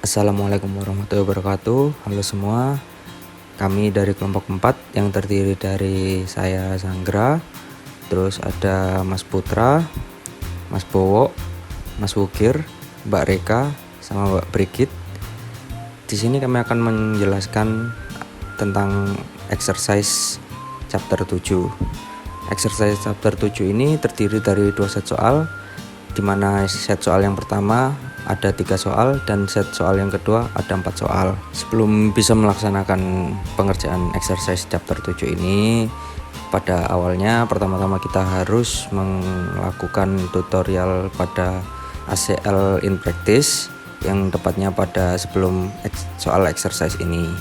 Assalamualaikum warahmatullahi wabarakatuh. Halo semua, kami dari kelompok 4 yang terdiri dari saya Sanggra, terus ada Mas Putra, Mas Bowo, Mas Wukir, Mbak Reka, sama Mbak Brigit. Di sini kami akan menjelaskan tentang exercise chapter 7. Exercise chapter 7 ini terdiri dari 2 set soal, di mana set soal yang pertama ada 3 soal dan set soal yang kedua ada 4 soal. Sebelum bisa melaksanakan pengerjaan exercise chapter 7 ini, pada awalnya pertama-tama kita harus melakukan tutorial pada ACL in practice, yang tepatnya pada sebelum soal exercise ini.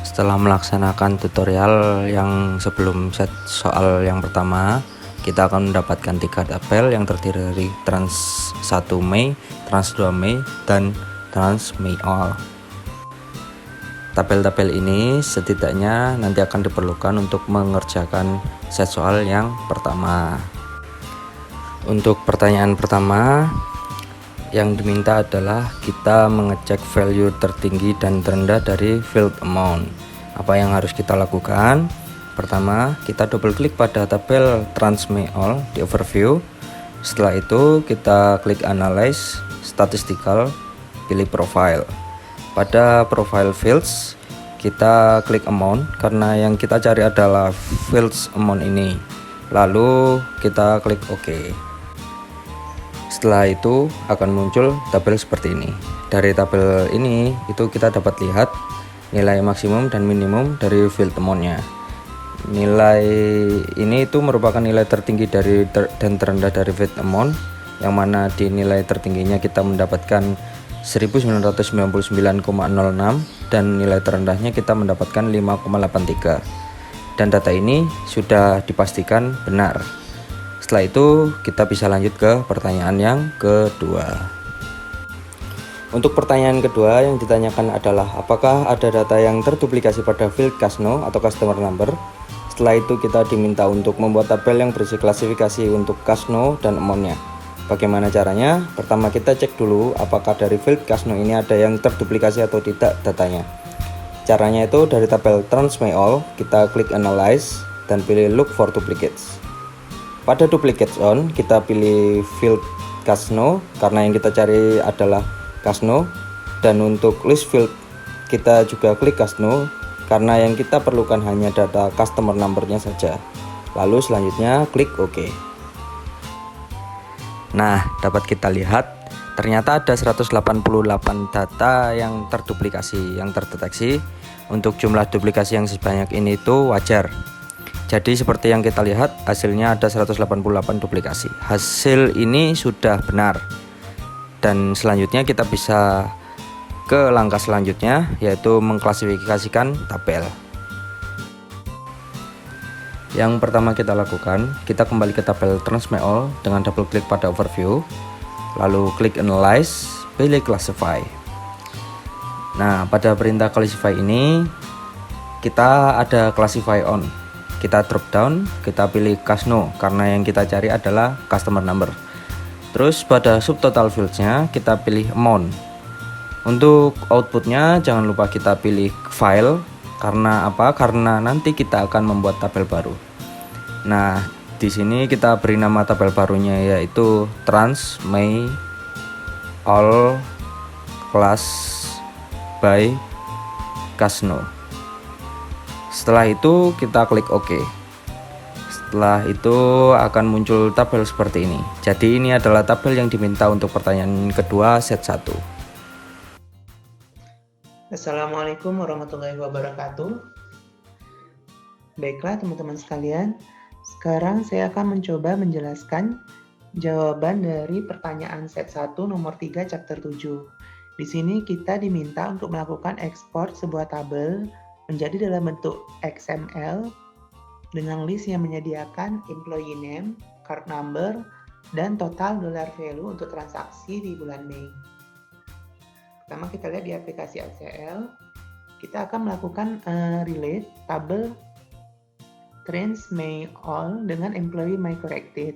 Setelah melaksanakan tutorial yang sebelum set soal yang pertama, kita akan mendapatkan 3 tabel yang terdiri dari trans 1 Mei, trans 2 Mei, dan trans Mei all. Tabel-tabel ini setidaknya nanti akan diperlukan untuk mengerjakan set soal yang pertama. Untuk pertanyaan pertama, yang diminta adalah kita mengecek value tertinggi dan terendah dari field amount. Apa yang harus kita lakukan? Pertama, kita double klik pada tabel trans Mei all di overview. Setelah itu kita klik analyze, statistical, pilih profile. Pada profile fields, kita klik amount karena yang kita cari adalah fields amount ini. Lalu kita klik OK. Setelah itu akan muncul tabel seperti ini. Dari tabel ini itu kita dapat lihat nilai maksimum dan minimum dari field amount-nya. Nilai ini itu merupakan nilai tertinggi dari dan terendah dari field amount, yang mana di nilai tertingginya kita mendapatkan 1999,06 dan nilai terendahnya kita mendapatkan 5,83. Dan data ini sudah dipastikan benar. Setelah itu kita bisa lanjut ke pertanyaan yang kedua. Untuk pertanyaan kedua yang ditanyakan adalah apakah ada data yang terduplikasi pada field Casno atau customer number. Setelah itu kita diminta untuk membuat tabel yang berisi klasifikasi untuk Casno dan amount-nya. Bagaimana caranya? Pertama kita cek dulu apakah dari field Casno ini ada yang terduplikasi atau tidak datanya. Caranya itu dari tabel trans Mei all, kita klik analyze dan pilih look for duplicates. Pada duplicates on, kita pilih field Casno karena yang kita cari adalah Casno, dan untuk list field kita juga klik Casno karena yang kita perlukan hanya data customer number-nya saja. Lalu selanjutnya klik OK. Nah, dapat kita lihat ternyata ada 188 data yang terduplikasi, yang terdeteksi. Untuk jumlah duplikasi yang sebanyak ini itu wajar. Jadi seperti yang kita lihat, hasilnya ada 188 duplikasi. Hasil ini sudah benar. Dan selanjutnya kita bisa ke langkah selanjutnya, yaitu mengklasifikasikan tabel. Yang pertama kita lakukan, kita kembali ke tabel trans Mei all dengan double klik pada overview, lalu klik analyze, pilih classify. Nah, pada perintah classify ini kita ada classify on. Kita drop down, kita pilih Casno karena yang kita cari adalah customer number. Terus pada subtotal fields-nya kita pilih amount. Untuk outputnya jangan lupa kita pilih file. Karena apa? Karena nanti kita akan membuat tabel baru. Nah, di sini kita beri nama tabel barunya yaitu trans Mei all class by Casno. Setelah itu kita klik OK. Setelah itu akan muncul tabel seperti ini. Jadi ini adalah tabel yang diminta untuk pertanyaan kedua set 1. Assalamualaikum warahmatullahi wabarakatuh. Baiklah teman-teman sekalian, sekarang saya akan mencoba menjelaskan jawaban dari pertanyaan set 1 nomor 3 chapter 7. Di sini kita diminta untuk melakukan ekspor sebuah tabel menjadi dalam bentuk XML dengan list yang menyediakan employee name, card number, dan total dollar value untuk transaksi di bulan Mei. Pertama kita lihat di aplikasi ACL, kita akan melakukan relate tabel trans Mei all dengan employee my corrected.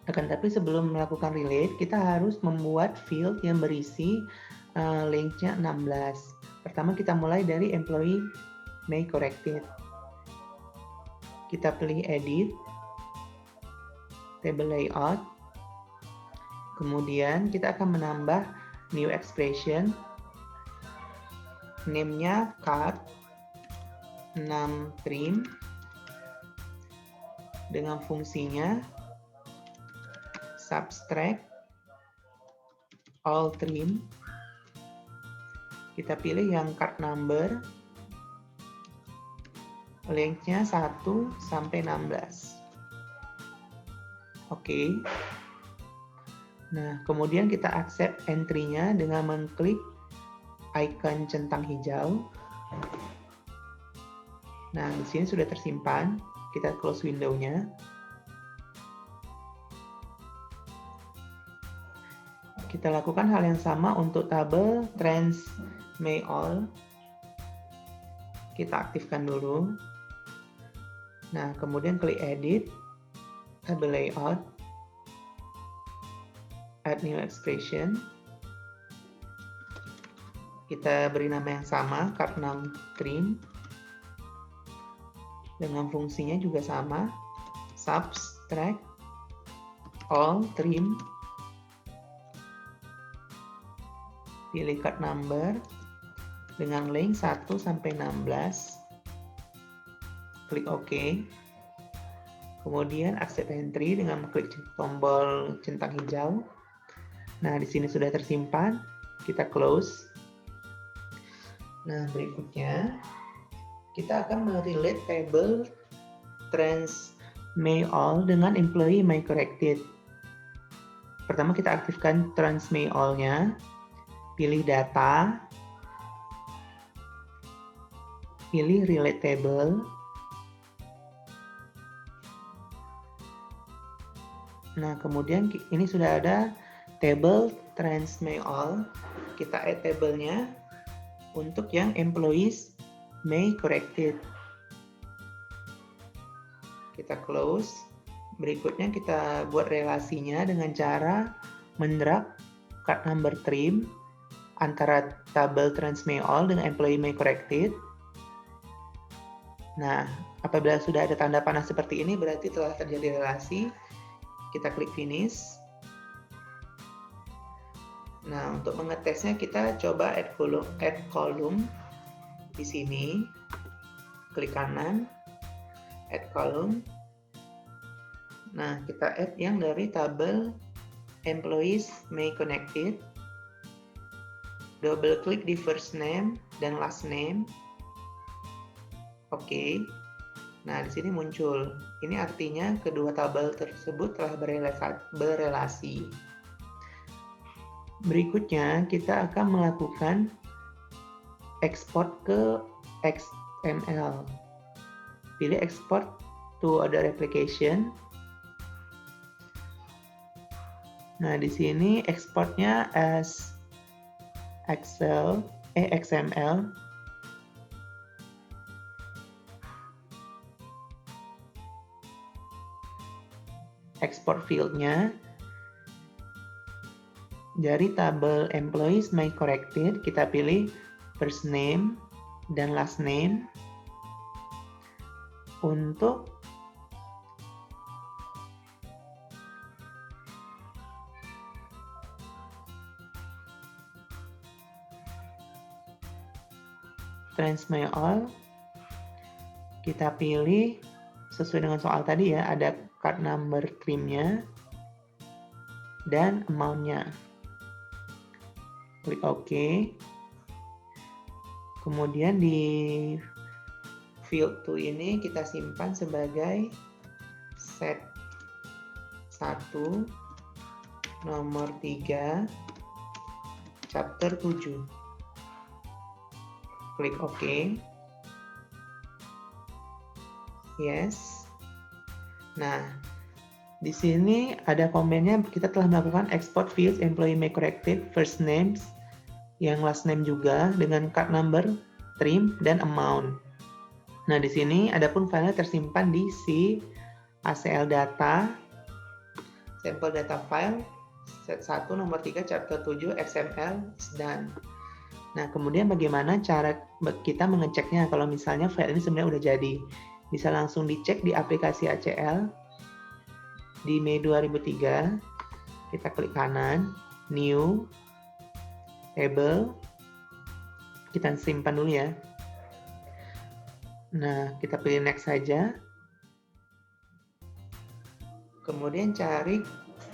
Akan tapi sebelum melakukan relate, kita harus membuat field yang berisi lengthnya 16. Pertama kita mulai dari employee may corrected. Kita pilih edit, table layout, kemudian kita akan menambah new expression, name-nya card 6 trim, dengan fungsinya subtract all trim. Kita pilih yang card number, length-nya 1 sampai 16. Oke. Nah, kemudian kita accept entry-nya dengan mengklik icon centang hijau. Nah, di sini sudah tersimpan. Kita close window-nya. Kita lakukan hal yang sama untuk tabel trans may all. Kita aktifkan dulu. Nah, kemudian klik edit, table layout, add new expression. Kita beri nama yang sama, card 6 trim. Dengan fungsinya juga sama, subtract all trim. Pilih card number dengan length 1 sampai 16. Klik OK. Kemudian accept entry dengan klik tombol centang hijau. Nah, di sini sudah tersimpan. Kita close. Nah, berikutnya kita akan merelate table trans may all dengan employee may corrected. Pertama kita aktifkan trans may all-nya. Pilih data, pilih relate table. Nah, kemudian ini sudah ada table trans may all. Kita add table-nya untuk yang employees may corrected. Kita close. Berikutnya kita buat relasinya dengan cara mendrag card number trim antara tabel trans may all dengan employee may corrected. Nah, apabila sudah ada tanda panah seperti ini berarti telah terjadi relasi. Kita klik finish. Nah, untuk mengetesnya kita coba add column di sini. Klik kanan, add column. Nah, kita add yang dari tabel employees may connected. Double klik di first name dan last name. Oke. Nah, di sini muncul. Ini artinya kedua tabel tersebut telah berelasi. Berikutnya, kita akan melakukan export ke XML. Pilih export to other application. Nah, di sini exportnya as XML. Export field-nya dari tabel employees may corrected, kita pilih first name dan last name. Untuk trans may all, kita pilih sesuai dengan soal tadi ya, ada card number trim-nya dan amount-nya. Klik OK. Kemudian di field 2 ini kita simpan sebagai set 1 nomor 3 chapter 7. Klik OK. Yes. Nah, di sini ada komennya, kita telah melakukan export fields employee may corrected first names yang last name juga dengan card number, trim, dan amount. Nah, di sini adapun filenya tersimpan di si ACL data sampel data file set 1 nomor 3 chapter 7 XML is done. Nah, kemudian bagaimana cara kita mengeceknya kalau misalnya file ini sebenarnya udah jadi? Bisa langsung dicek di aplikasi ACL di Mei 2003. Kita klik kanan, New, Table. Kita simpan dulu ya. Nah, kita pilih Next saja. Kemudian cari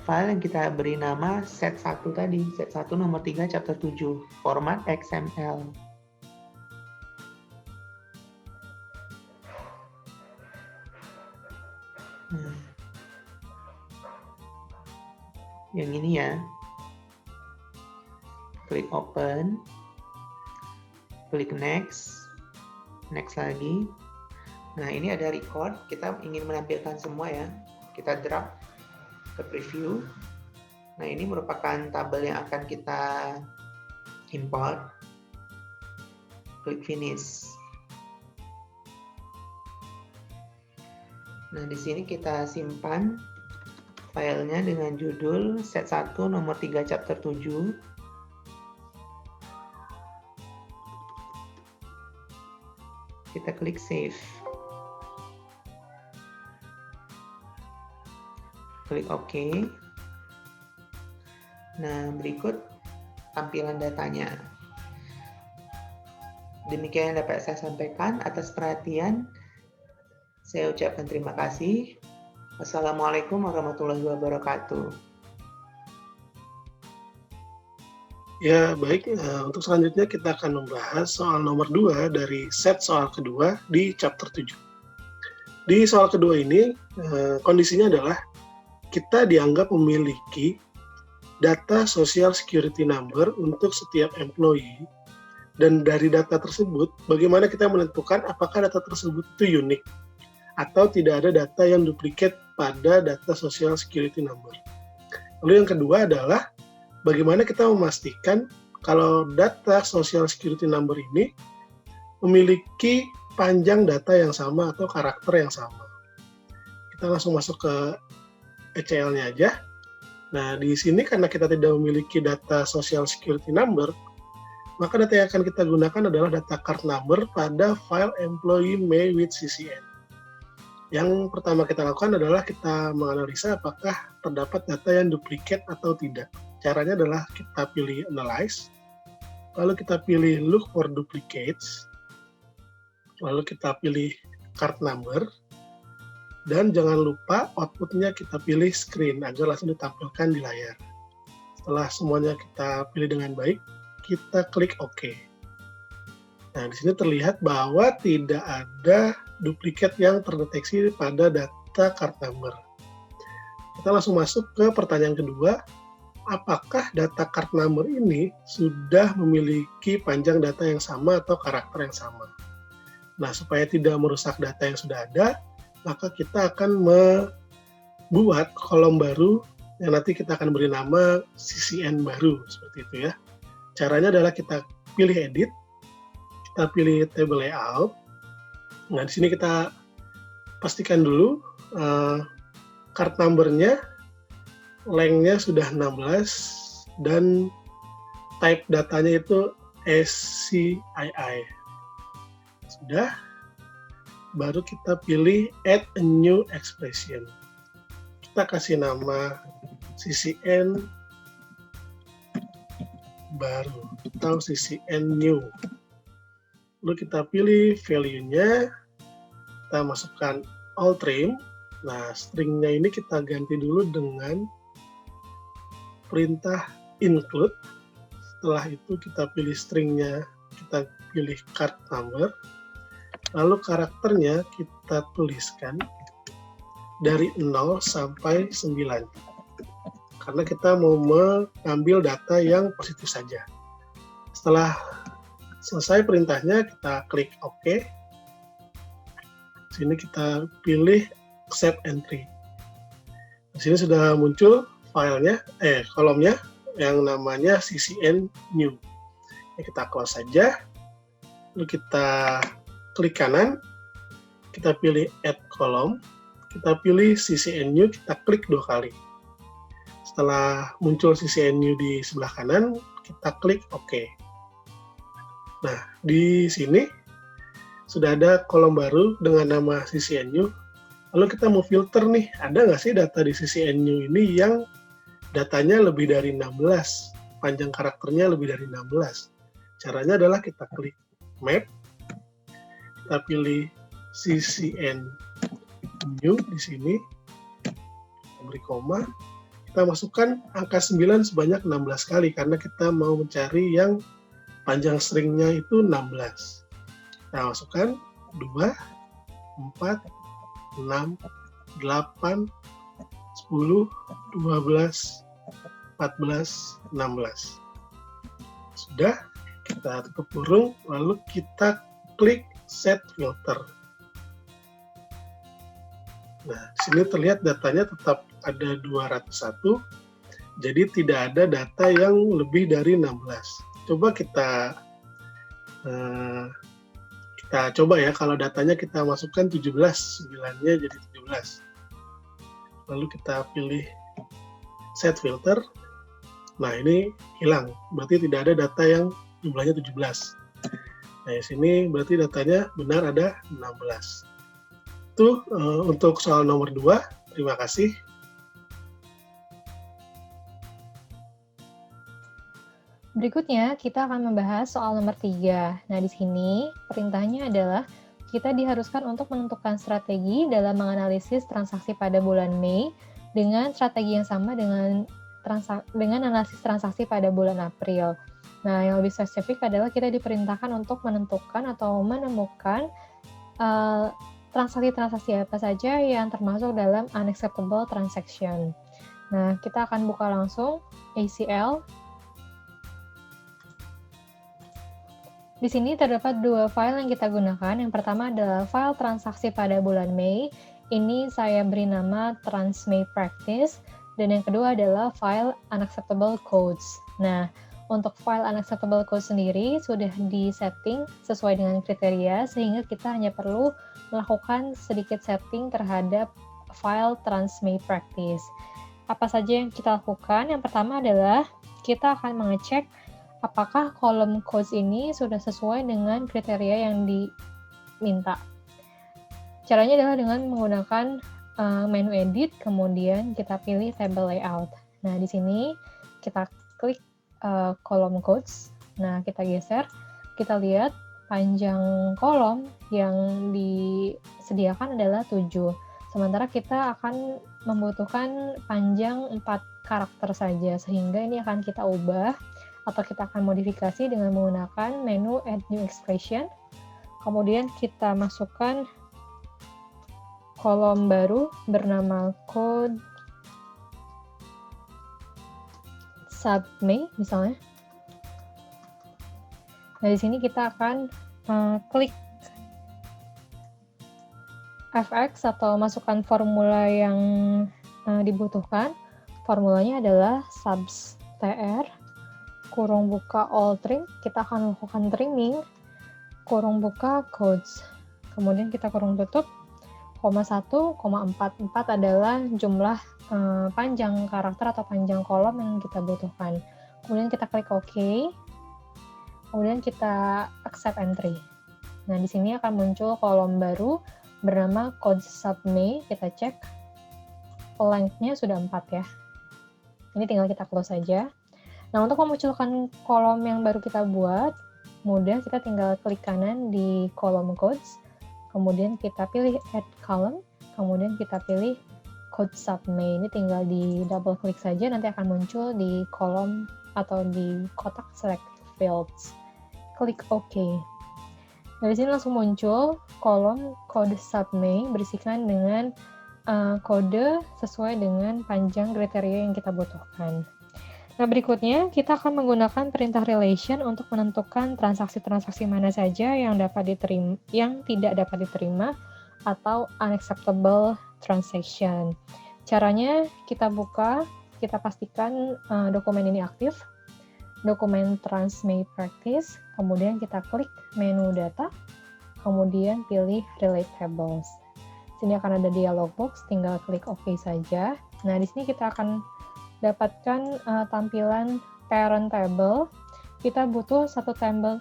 file yang kita beri nama set 1 tadi, set 1 nomor 3 chapter 7, format XML. Yang ini ya. Klik open. Klik next. Next lagi. Nah, ini ada record, kita ingin menampilkan semua ya. Kita drag ke preview. Nah, ini merupakan tabel yang akan kita import. Klik finish. Nah, di sini kita simpan filenya dengan judul set 1 nomor 3 chapter 7. Kita klik save. Klik OK. Nah, berikut tampilan datanya. Demikian yang dapat saya sampaikan. Atas perhatian, saya ucapkan terima kasih. Wassalamualaikum warahmatullahi wabarakatuh. Ya, baik. Untuk selanjutnya kita akan membahas soal nomor 2 dari set soal kedua di chapter 7. Di soal kedua ini, kondisinya adalah kita dianggap memiliki data Social Security Number untuk setiap employee, dan dari data tersebut, bagaimana kita menentukan apakah data tersebut itu unik atau tidak ada data yang duplikat pada data Social Security Number. Lalu yang kedua adalah bagaimana kita memastikan kalau data Social Security Number ini memiliki panjang data yang sama atau karakter yang sama. Kita langsung masuk ke ECL-nya aja. Nah, di sini karena kita tidak memiliki data Social Security Number, maka data yang akan kita gunakan adalah data card number pada file employee May with CCN. Yang pertama kita lakukan adalah kita menganalisa apakah terdapat data yang duplikat atau tidak. Caranya adalah kita pilih Analyze, lalu kita pilih Look for Duplicates, lalu kita pilih Card Number, dan jangan lupa outputnya kita pilih Screen agar langsung ditampilkan di layar. Setelah semuanya kita pilih dengan baik, kita klik OK. Nah, di sini terlihat bahwa tidak ada duplikat yang terdeteksi pada data card number. Kita langsung masuk ke pertanyaan kedua, apakah data card number ini sudah memiliki panjang data yang sama atau karakter yang sama? Nah, supaya tidak merusak data yang sudah ada, maka kita akan membuat kolom baru yang nanti kita akan beri nama CCN baru, seperti itu ya. Caranya adalah kita pilih Edit, kita pilih Table Layout. Nah, di sini kita pastikan dulu card number-nya, length-nya sudah 16, dan type datanya itu SCII. Sudah. Baru kita pilih Add a New Expression. Kita kasih nama CCN baru atau CCN New. Lalu kita pilih value-nya, kita masukkan all trim. Nah, string-nya ini kita ganti dulu dengan perintah include. Setelah itu kita pilih string-nya, kita pilih card number. Lalu karakternya kita tuliskan dari 0 sampai 9. Karena kita mau mengambil data yang positif saja. Setelah selesai perintahnya, kita klik OK. Sini kita pilih Save Entry. Di sini sudah muncul filenya, kolomnya yang namanya CCN New. Ini kita close saja. Lalu kita klik kanan, kita pilih Add Column, kita pilih CCN New, kita klik 2 kali. setelah muncul CCNU di sebelah kanan, kita klik OK. Nah, di sini sudah ada kolom baru dengan nama CCNU. Lalu kita mau filter nih, ada nggak sih data di CCNU ini yang datanya lebih dari 16, panjang karakternya lebih dari 16. Caranya adalah kita klik Map, kita pilih CCNU di sini, beri koma, kita masukkan angka 9 sebanyak 16 kali karena kita mau mencari yang panjang stringnya itu 16. Kita masukkan 2, 4, 6, 8, 10, 12, 14, 16. Sudah, kita tutup kurung, lalu kita klik Set Filter. Nah, di sini terlihat datanya tetap ada 201, jadi tidak ada data yang lebih dari 16. Coba kita coba ya, kalau datanya kita masukkan 17, 9-nya jadi 17. Lalu kita pilih Set Filter. Nah, ini hilang, berarti tidak ada data yang jumlahnya 17. Nah, di sini berarti datanya benar ada 16. Itu untuk soal nomor 2. Terima kasih. Berikutnya, kita akan membahas soal nomor 3. Nah, di sini perintahnya adalah kita diharuskan untuk menentukan strategi dalam menganalisis transaksi pada bulan Mei dengan strategi yang sama dengan analisis transaksi pada bulan April. Nah, yang lebih spesifik adalah kita diperintahkan untuk menentukan atau menemukan transaksi-transaksi apa saja yang termasuk dalam unacceptable transaction. Nah, kita akan buka langsung ACL. Di sini terdapat dua file yang kita gunakan. Yang pertama adalah file transaksi pada bulan Mei. Ini saya beri nama Transmay Practice. Dan yang kedua adalah file unacceptable codes. Nah, untuk file unacceptable code sendiri sudah disetting sesuai dengan kriteria, sehingga kita hanya perlu melakukan sedikit setting terhadap file Transmay Practice. Apa saja yang kita lakukan? Yang pertama adalah kita akan mengecek apakah kolom codes ini sudah sesuai dengan kriteria yang diminta. Caranya adalah dengan menggunakan menu edit, kemudian kita pilih table layout. Nah, di sini kita klik kolom codes. Nah, kita geser, kita lihat panjang kolom yang disediakan adalah 7. Sementara kita akan membutuhkan panjang 4 karakter saja, sehingga ini akan kita ubah atau kita akan modifikasi dengan menggunakan menu Add New Expression. Kemudian kita masukkan kolom baru bernama code submay misalnya. Nah, di sini kita akan klik fx atau masukkan formula yang dibutuhkan. Formulanya adalah subs tr kurung buka all trim. Kita akan melakukan trimming kurung buka codes. Kemudian kita kurung tutup 1,44 adalah jumlah panjang karakter atau panjang kolom yang kita butuhkan. Kemudian kita klik OK. Kemudian kita accept entry. Nah, di sini akan muncul kolom baru bernama code submay. Kita cek length-nya sudah 4 ya. Ini tinggal kita close saja. Nah, untuk memunculkan kolom yang baru kita buat, mudah, kita tinggal klik kanan di kolom codes, kemudian kita pilih add column, kemudian kita pilih code submay. Ini tinggal di double klik saja, nanti akan muncul di kolom atau di kotak selected fields. Klik OK. Nah, di sini langsung muncul kolom code submay berisikan dengan kode sesuai dengan panjang kriteria yang kita butuhkan. Nah, berikutnya kita akan menggunakan perintah relation untuk menentukan transaksi-transaksi mana saja yang tidak dapat diterima atau unacceptable transaction. Caranya kita buka, kita pastikan dokumen ini aktif, dokumen Transmay Practice, kemudian kita klik menu data, kemudian pilih relate tables. Sini akan ada dialog box, tinggal klik OK saja. Nah, di sini kita akan dapatkan tampilan parent table, kita butuh satu table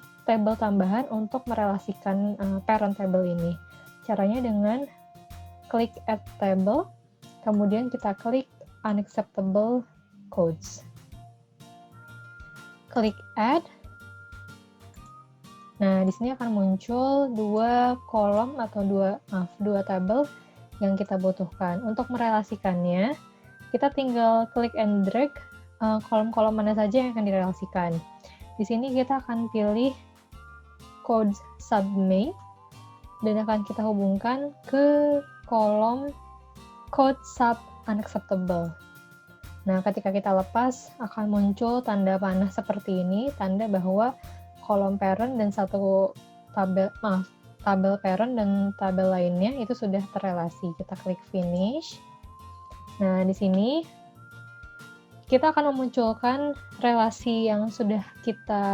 tambahan untuk merelasikan parent table ini. Caranya dengan klik add table, kemudian kita klik unacceptable codes. Klik add. Nah, di sini akan muncul dua kolom atau dua tabel yang kita butuhkan. Untuk merelasikannya, kita tinggal klik and drag kolom-kolom mana saja yang akan direlasikan. Di sini kita akan pilih code sub main dan akan kita hubungkan ke kolom code sub unacceptable. Nah, ketika kita lepas akan muncul tanda panah seperti ini, tanda bahwa kolom parent dan tabel parent dan tabel lainnya itu sudah terrelasi. Kita klik finish. Nah, di sini kita akan memunculkan relasi yang sudah kita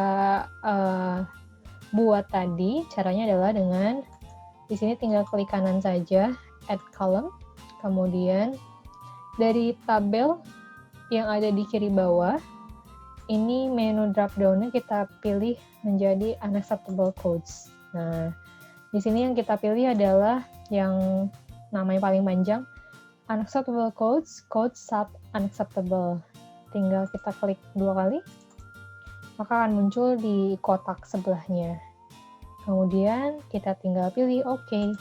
buat tadi. Caranya adalah dengan di sini tinggal klik kanan saja, add column. Kemudian dari tabel yang ada di kiri bawah, ini menu drop down-nya kita pilih menjadi unacceptable codes. Nah, di sini yang kita pilih adalah yang namanya paling panjang, unacceptable codes, code sub unacceptable. Tinggal kita klik 2 kali, maka akan muncul di kotak sebelahnya. Kemudian kita tinggal pilih OK.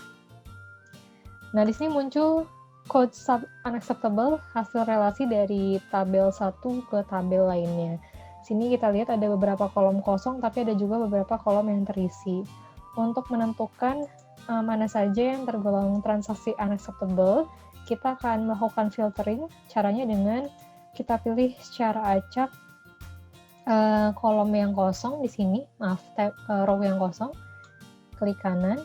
Nah, di sini muncul code sub unacceptable, hasil relasi dari tabel 1 ke tabel lainnya. Sini kita lihat ada beberapa kolom kosong, tapi ada juga beberapa kolom yang terisi. Untuk menentukan mana saja yang tergolong transaksi unacceptable, kita akan melakukan filtering. Caranya dengan kita pilih secara acak kolom yang kosong di sini, row yang kosong. Klik kanan,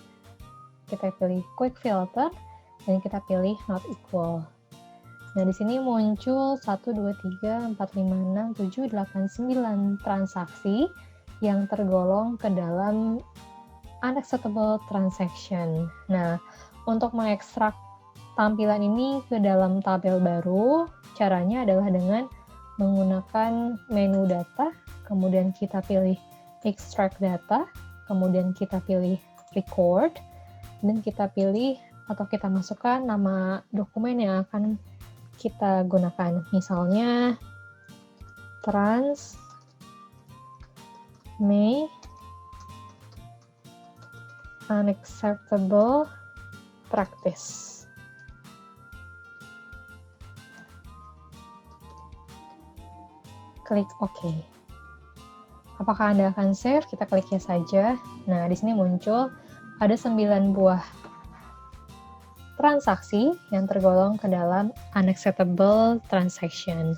kita pilih quick filter, dan kita pilih not equal. Nah, di sini muncul 1, 2, 3, 4, 5, 6, 7, 8, 9 transaksi yang tergolong ke dalam unacceptable transaction. Nah, untuk mengekstrak tampilan ini ke dalam tabel baru, caranya adalah dengan menggunakan menu data, kemudian kita pilih extract data, kemudian kita pilih record, dan kita pilih atau kita masukkan nama dokumen yang akan kita gunakan. Misalnya trans may unacceptable practice. Klik OK. Apakah Anda akan save? Kita klik yes saja. Nah, di sini muncul ada 9 buah transaksi yang tergolong ke dalam unacceptable transaction.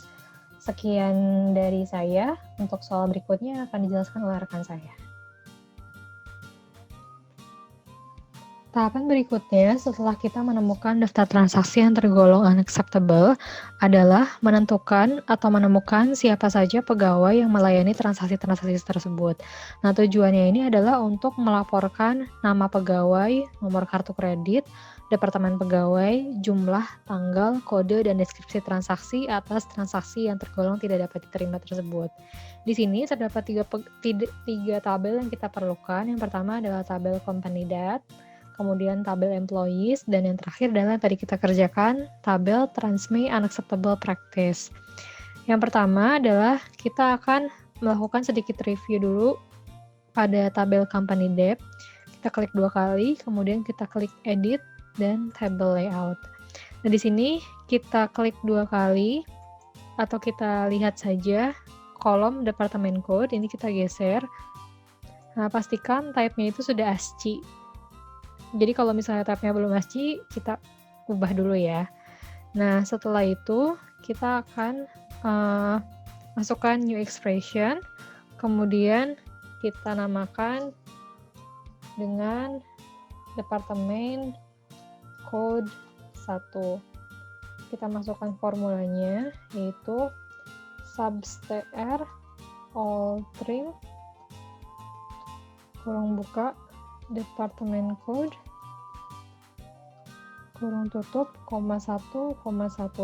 Sekian dari saya. Untuk soal berikutnya akan dijelaskan oleh rekan saya. Tahapan berikutnya setelah kita menemukan daftar transaksi yang tergolong unacceptable adalah menentukan atau menemukan siapa saja pegawai yang melayani transaksi-transaksi tersebut. Nah, tujuannya ini adalah untuk melaporkan nama pegawai, nomor kartu kredit, departemen pegawai, jumlah, tanggal, kode, dan deskripsi transaksi atas transaksi yang tergolong tidak dapat diterima tersebut. Di sini terdapat tiga tabel yang kita perlukan. Yang pertama adalah tabel company debt, kemudian tabel employees, dan yang terakhir adalah yang tadi kita kerjakan, tabel transmay unacceptable practice. Yang pertama adalah kita akan melakukan sedikit review dulu pada tabel company debt. Kita klik 2 kali, kemudian kita klik edit dan table layout. Nah, di sini kita klik 2 kali atau kita lihat saja kolom departemen code, ini kita geser. Nah, pastikan type-nya itu sudah ASCII. Jadi kalau misalnya tabnya belum ASCII, kita ubah dulu ya. Nah, setelah itu kita akan masukkan new expression, kemudian kita namakan dengan departemen code 1. Kita masukkan formulanya, yaitu substr all trim kurung buka departemen code kurung tutup, 1,1.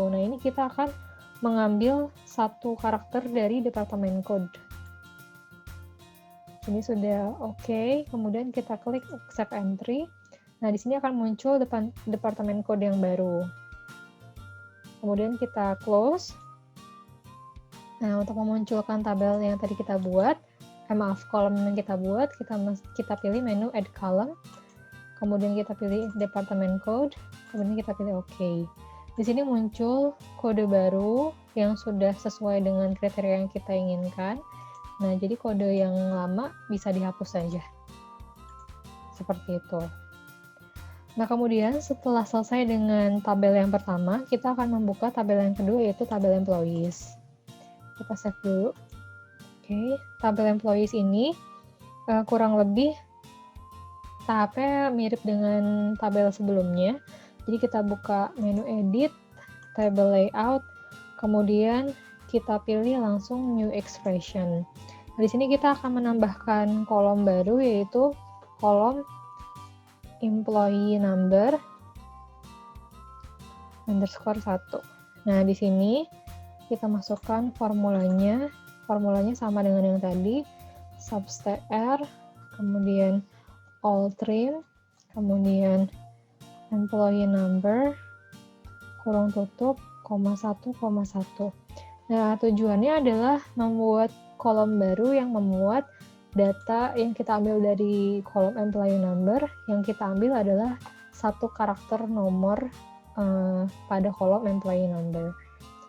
Nah, ini kita akan mengambil satu karakter dari departemen code. Ini sudah oke, kemudian kita klik accept entry. Nah, di sini akan muncul departemen code yang baru. Kemudian kita close. Nah, untuk memunculkan tabel yang tadi kita buat, kolom yang kita buat, kita pilih menu add column. Kemudian kita pilih departemen code, kemudian kita pilih OK. Di sini muncul kode baru yang sudah sesuai dengan kriteria yang kita inginkan. Nah, jadi kode yang lama bisa dihapus saja. Seperti itu. Nah, kemudian setelah selesai dengan tabel yang pertama, kita akan membuka tabel yang kedua, yaitu tabel employees. Kita save dulu. Oke, tabel employees ini kurang lebih tahapnya mirip dengan tabel sebelumnya. Jadi kita buka menu edit, table layout, kemudian kita pilih langsung new expression. Di sini kita akan menambahkan kolom baru, yaitu kolom employee number underscore 1. Nah, di sini kita masukkan formulanya. Formulanya sama dengan yang tadi, substr, kemudian all trim, kemudian employee number, kurung tutup, koma 1, koma 1. Nah, tujuannya adalah membuat kolom baru yang memuat data yang kita ambil dari kolom employee number. Yang kita ambil adalah satu karakter nomor pada kolom employee number.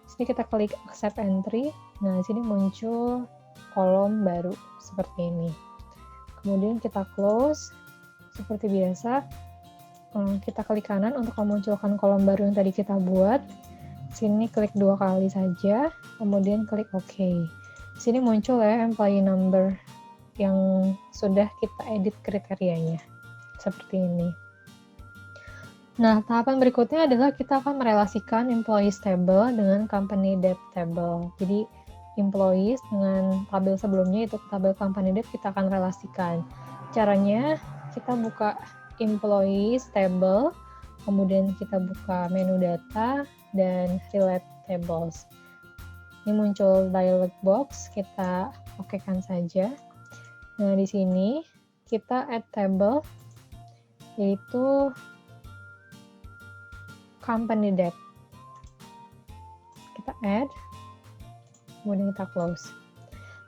Sini kita klik accept entry. Nah, di sini muncul kolom baru seperti ini. Kemudian kita close. Seperti biasa, kita klik kanan untuk memunculkan kolom baru yang tadi kita buat. Sini klik 2 kali saja, kemudian klik OK. Sini muncul ya employee number yang sudah kita edit kriterianya. Seperti ini. Nah, tahapan berikutnya adalah kita akan merelasikan employees table dengan company debt table. Jadi, employees dengan tabel sebelumnya, itu tabel company debt, kita akan relasikan. Caranya, kita buka employees table, kemudian kita buka menu data dan relate tables. Ini muncul dialog box, kita okekan saja. Nah, di sini kita add table, yaitu company debt. Kita add, kemudian kita close.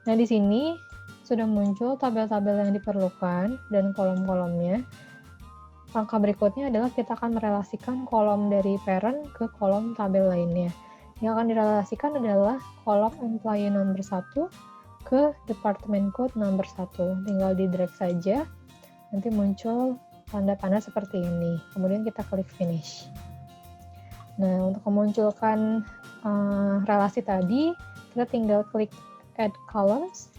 Nah, di sini sudah muncul tabel-tabel yang diperlukan dan kolom-kolomnya. Langkah berikutnya adalah kita akan merelasikan kolom dari parent ke kolom tabel lainnya. Yang akan direlasikan adalah kolom employee number 1 ke department code number 1. Tinggal di drag saja, nanti muncul tanda panah seperti ini. Kemudian kita klik finish. Nah, untuk memunculkan relasi tadi, kita tinggal klik add columns.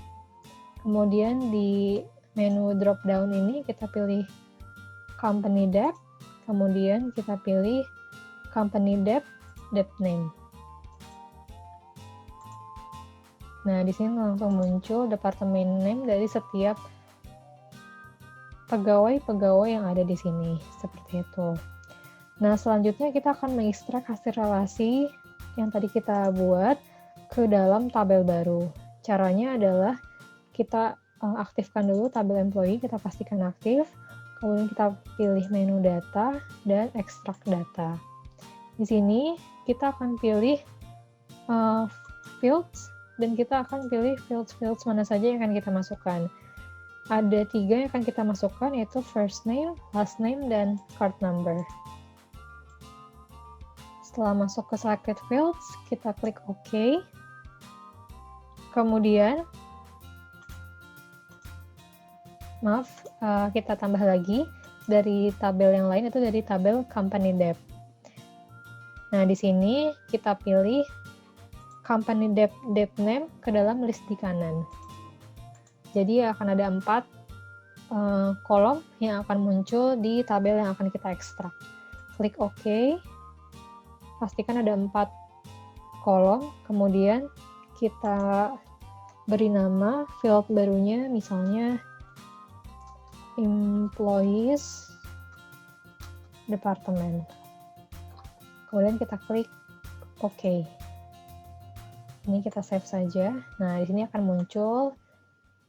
Kemudian di menu drop down ini kita pilih company debt, kemudian kita pilih company debt name. Nah, di sini langsung muncul departemen name dari setiap pegawai-pegawai yang ada di sini, seperti itu. Nah, selanjutnya kita akan mengekstrak hasil relasi yang tadi kita buat ke dalam tabel baru. Caranya adalah kita aktifkan dulu tabel employee, kita pastikan aktif, kemudian kita pilih menu data dan ekstrak data. Di sini kita akan pilih fields, dan kita akan pilih fields mana saja yang akan kita masukkan. Ada 3 yang akan kita masukkan, yaitu first name, last name, dan card number. Setelah masuk ke selected fields, kita klik OK. Kemudian kita tambah lagi dari tabel yang lain, itu dari tabel company debt. Nah, di sini kita pilih company debt name ke dalam list di kanan. Jadi akan ada 4 kolom yang akan muncul di tabel yang akan kita ekstrak. Klik OK. Pastikan ada 4 kolom, kemudian kita beri nama field barunya, misalnya employees department. Kemudian kita klik OK. Ini kita save saja. Nah, di sini akan muncul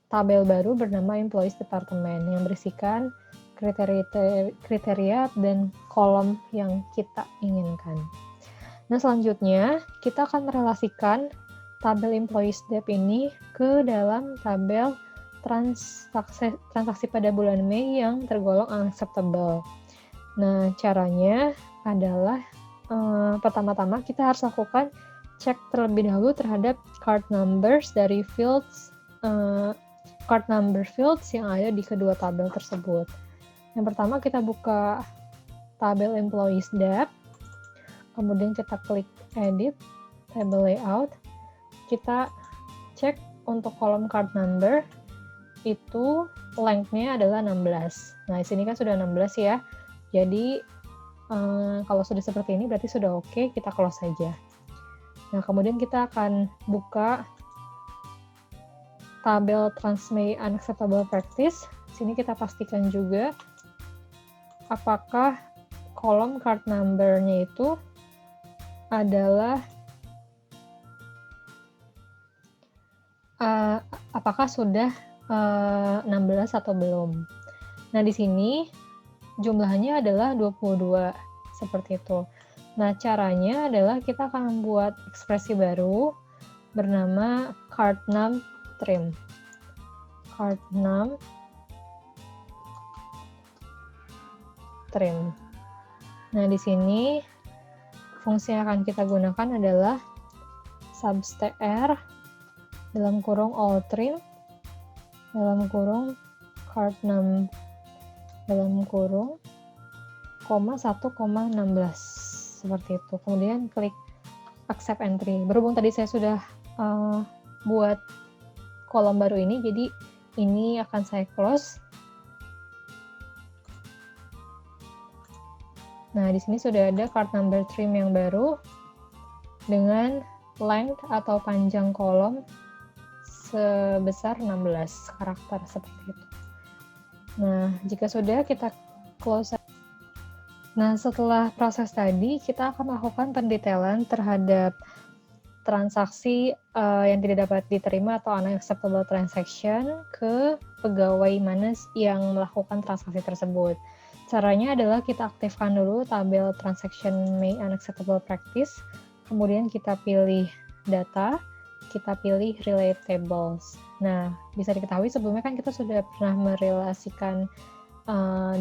tabel baru bernama Employees Department yang berisikan kriteria dan kolom yang kita inginkan. Nah, selanjutnya kita akan merelasikan tabel Employees Debt ini ke dalam tabel transaksi pada bulan Mei yang tergolong unacceptable. Nah, caranya adalah pertama-tama kita harus lakukan cek terlebih dahulu terhadap card numbers dari card number fields yang ada di kedua tabel tersebut. Yang pertama kita buka tabel Employees Debt, kemudian kita klik Edit, Table Layout, kita cek untuk kolom card number, itu length-nya adalah 16. Nah, di sini kan sudah 16 ya, jadi kalau sudah seperti ini berarti sudah oke, kita close saja. Nah, kemudian kita akan buka tabel Trans-May Unacceptable Practice. Sini kita pastikan juga apakah kolom card number-nya itu adalah apakah sudah 16 atau belum. Nah, di sini jumlahnya adalah 22, seperti itu. Nah, caranya adalah kita akan membuat ekspresi baru bernama card_num trim. Card_num trim. Nah, di sini fungsi yang akan kita gunakan adalah substr dalam kurung all trim dalam kurung card_num dalam kurung 1,16 seperti itu. Kemudian klik accept entry. Berhubung tadi saya sudah buat kolom baru ini, jadi ini akan saya close. Nah, di sini sudah ada card number trim yang baru dengan length atau panjang kolom sebesar 16 karakter seperti itu. Nah, jika sudah, kita close. Nah, setelah proses tadi, kita akan melakukan pendetailan terhadap transaksi yang tidak dapat diterima atau unacceptable transaction ke pegawai mana yang melakukan transaksi tersebut. Caranya adalah kita aktifkan dulu tabel Transaction May Unacceptable Practice, kemudian kita pilih data, kita pilih relate tables. Nah, bisa diketahui sebelumnya kan kita sudah pernah merelasikan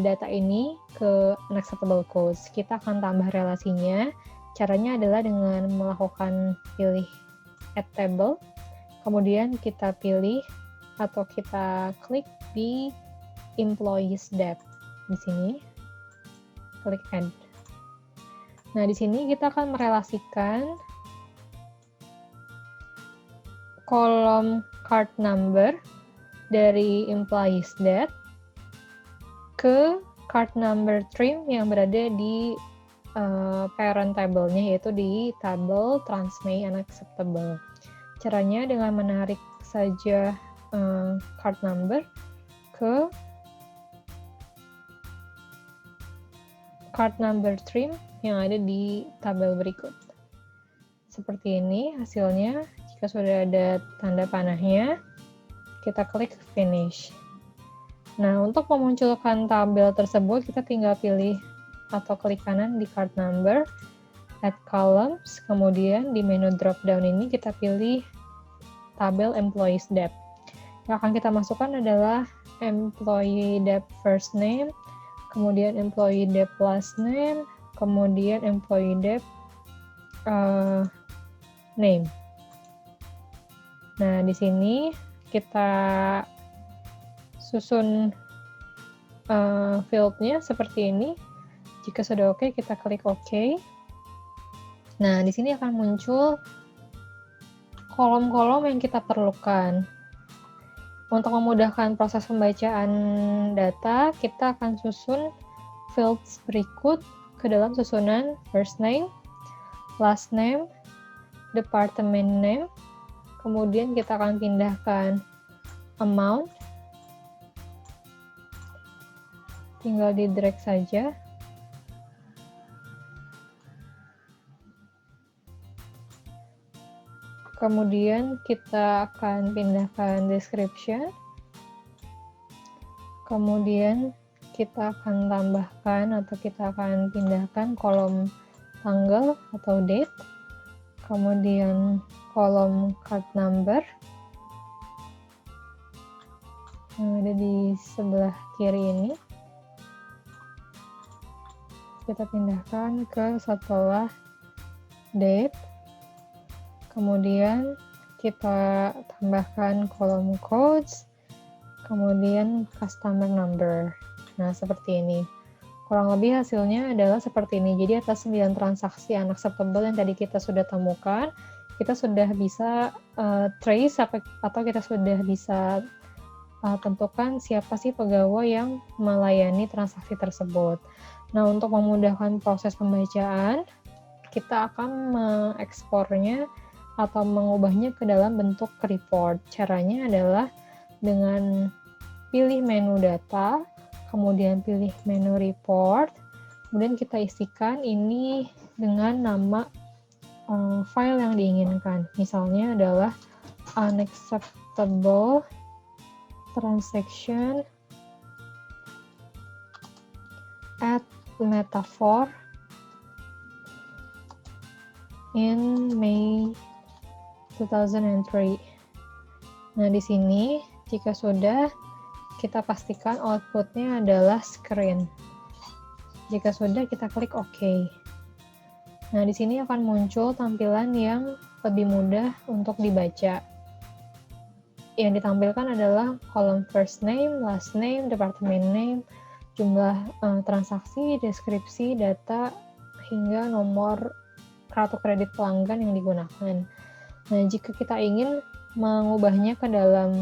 data ini ke unacceptable codes. Kita akan tambah relasinya. Caranya adalah dengan melakukan pilih add table, kemudian kita pilih atau kita klik di employees debt. Di sini klik add. Nah, di sini kita akan merelasikan kolom card number dari employees debt ke card number trim yang berada di parent table-nya, yaitu di tabel Trans-May Unacceptable. Caranya dengan menarik saja card number ke card number trim yang ada di tabel berikut. Seperti ini hasilnya. Jika sudah ada tanda panahnya, kita klik finish. Nah, untuk memunculkan tabel tersebut, kita tinggal pilih atau klik kanan di card number, add columns, kemudian di menu drop down ini kita pilih tabel employees debt. Yang akan kita masukkan adalah employee debt first name, kemudian employee debt last name, kemudian employee debt name. Nah, di sini kita susun field-nya seperti ini. Jika sudah oke, kita klik OK. Nah, di sini akan muncul kolom-kolom yang kita perlukan. Untuk memudahkan proses pembacaan data, kita akan susun fields berikut ke dalam susunan first name, last name, department name, kemudian kita akan pindahkan amount, tinggal di drag saja. Ke Kemudian kita akan pindahkan description. Kemudian kita akan tambahkan atau kita akan pindahkan kolom tanggal atau date. Kemudian kolom card number. Ada di sebelah kiri ini. Kita pindahkan ke setelah date. Kemudian kita tambahkan kolom codes. Kemudian customer number. Nah, seperti ini. Kurang lebih hasilnya adalah seperti ini. Jadi atas 9 transaksi unacceptable yang tadi kita sudah temukan, kita sudah bisa trace atau kita sudah bisa tentukan siapa sih pegawai yang melayani transaksi tersebut. Nah, untuk memudahkan proses pembacaan, kita akan mengekspornya atau mengubahnya ke dalam bentuk report. Caranya adalah dengan pilih menu data, kemudian pilih menu report, kemudian kita isikan ini dengan nama file yang diinginkan. Misalnya adalah unacceptable transaction at Metafor in May 2003. Nah, di sini jika sudah, kita pastikan outputnya adalah screen. Jika sudah, kita klik OK. Nah, di sini akan muncul tampilan yang lebih mudah untuk dibaca. Yang ditampilkan adalah kolom first name, last name, department name, jumlah transaksi, deskripsi, data, hingga nomor kartu kredit pelanggan yang digunakan. Nah, jika kita ingin mengubahnya ke dalam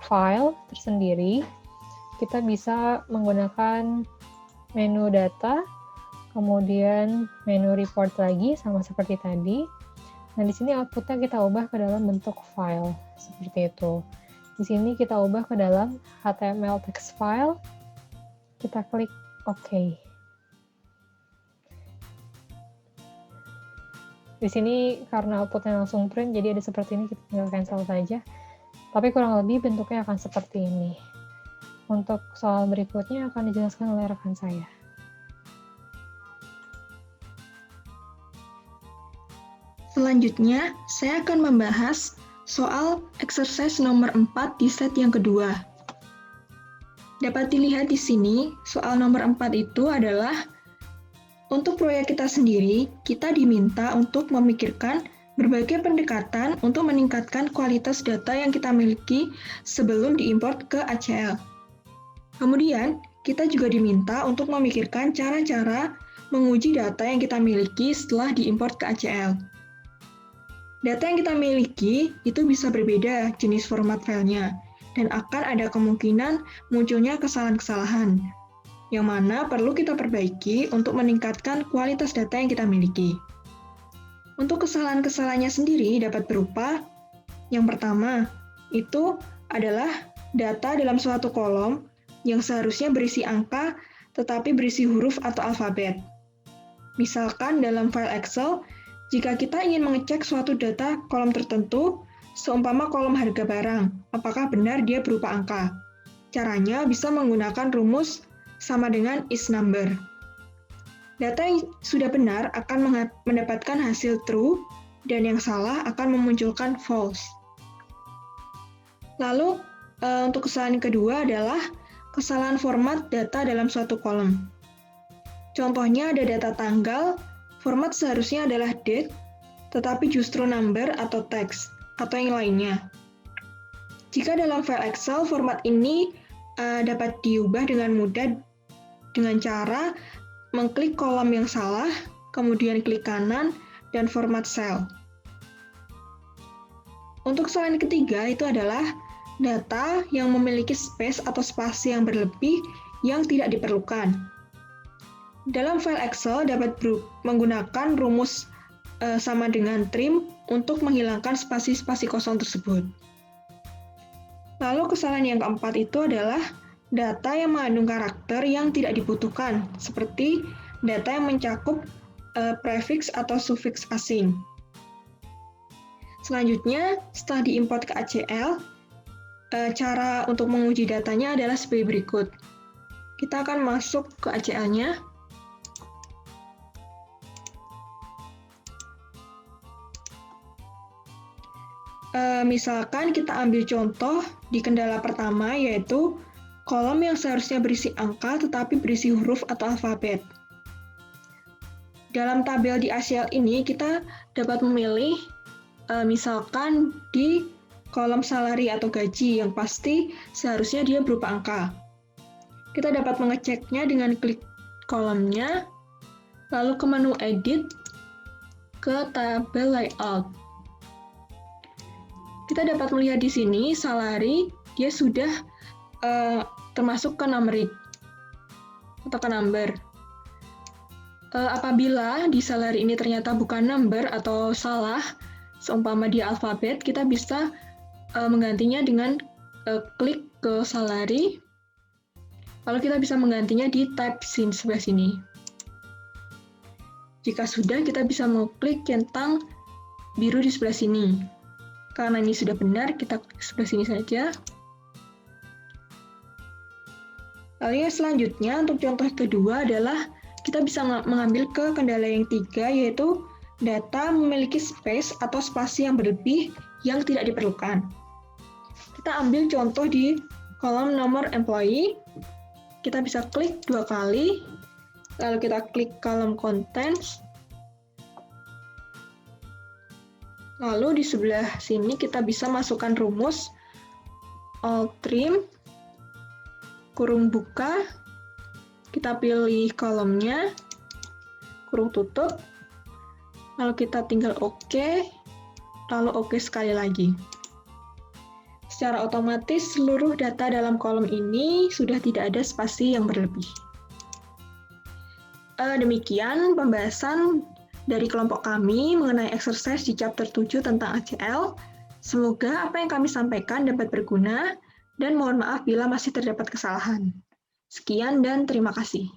file tersendiri, kita bisa menggunakan menu data, kemudian menu report lagi, sama seperti tadi. Nah, di sini outputnya kita ubah ke dalam bentuk file, seperti itu. Di sini kita ubah ke dalam HTML text file, kita klik OK. Di sini karena outputnya langsung print, jadi ada seperti ini, kita tinggal cancel saja. Tapi kurang lebih bentuknya akan seperti ini. Untuk soal berikutnya akan dijelaskan oleh rekan saya. Selanjutnya, saya akan membahas soal exercise nomor 4 di set yang kedua. Dapat dilihat di sini, soal nomor 4 itu adalah untuk proyek kita sendiri, kita diminta untuk memikirkan berbagai pendekatan untuk meningkatkan kualitas data yang kita miliki sebelum diimport ke ACL. Kemudian, kita juga diminta untuk memikirkan cara-cara menguji data yang kita miliki setelah diimport ke ACL. Data yang kita miliki itu bisa berbeda jenis format filenya, dan akan ada kemungkinan munculnya kesalahan-kesalahan, yang mana perlu kita perbaiki untuk meningkatkan kualitas data yang kita miliki. Untuk kesalahan-kesalahannya sendiri dapat berupa, yang pertama, itu adalah data dalam suatu kolom yang seharusnya berisi angka, tetapi berisi huruf atau alfabet. Misalkan dalam file Excel, jika kita ingin mengecek suatu data kolom tertentu, seumpama kolom harga barang, apakah benar dia berupa angka? Caranya bisa menggunakan rumus sama dengan is number. Data yang sudah benar akan mendapatkan hasil true, dan yang salah akan memunculkan false. Lalu, untuk kesalahan kedua adalah kesalahan format data dalam suatu kolom. Contohnya ada data tanggal, format seharusnya adalah date, tetapi justru number atau text, atau yang lainnya. Jika dalam file Excel, format ini dapat diubah dengan mudah dengan cara mengklik kolom yang salah, kemudian klik kanan, dan format cell. Untuk kesalahan ketiga itu adalah data yang memiliki space atau spasi yang berlebih yang tidak diperlukan. Dalam file Excel dapat menggunakan rumus sama dengan trim untuk menghilangkan spasi-spasi kosong tersebut. Lalu kesalahan yang keempat itu adalah data yang mengandung karakter yang tidak dibutuhkan, seperti data yang mencakup prefiks atau sufiks asing. Selanjutnya, setelah diimport ke ACL, cara untuk menguji datanya adalah sebagai berikut. Kita akan masuk ke ACL-nya. Misalkan kita ambil contoh di kendala pertama, yaitu kolom yang seharusnya berisi angka tetapi berisi huruf atau alfabet. Dalam tabel di ACL ini, kita dapat memilih misalkan di kolom salary atau gaji yang pasti seharusnya dia berupa angka. Kita dapat mengeceknya dengan klik kolomnya, lalu ke menu edit, ke tabel layout. Kita dapat melihat di sini salary dia sudah termasuk ke numeric atau ke number. Apabila di salary ini ternyata bukan number atau salah, seumpama dia alfabet, kita bisa menggantinya dengan klik ke salary, lalu kita bisa menggantinya di tab sebelah sini. Jika sudah, kita bisa mengklik centang biru di sebelah sini. Karena ini sudah benar, kita klik sebelah sini saja. Lalu yang selanjutnya, untuk contoh kedua adalah kita bisa mengambil ke kendala yang 3, yaitu data memiliki space atau spasi yang berlebih yang tidak diperlukan. Kita ambil contoh di kolom nomor employee. Kita bisa klik 2 kali, lalu kita klik kolom contents. Lalu di sebelah sini kita bisa masukkan rumus all trim, kurung buka, kita pilih kolomnya, kurung tutup, lalu kita tinggal OK, lalu OK sekali lagi. Secara otomatis seluruh data dalam kolom ini sudah tidak ada spasi yang berlebih. Demikian pembahasan dari kelompok kami mengenai exercise di chapter 7 tentang ACL. Semoga apa yang kami sampaikan dapat berguna dan mohon maaf bila masih terdapat kesalahan. Sekian dan terima kasih.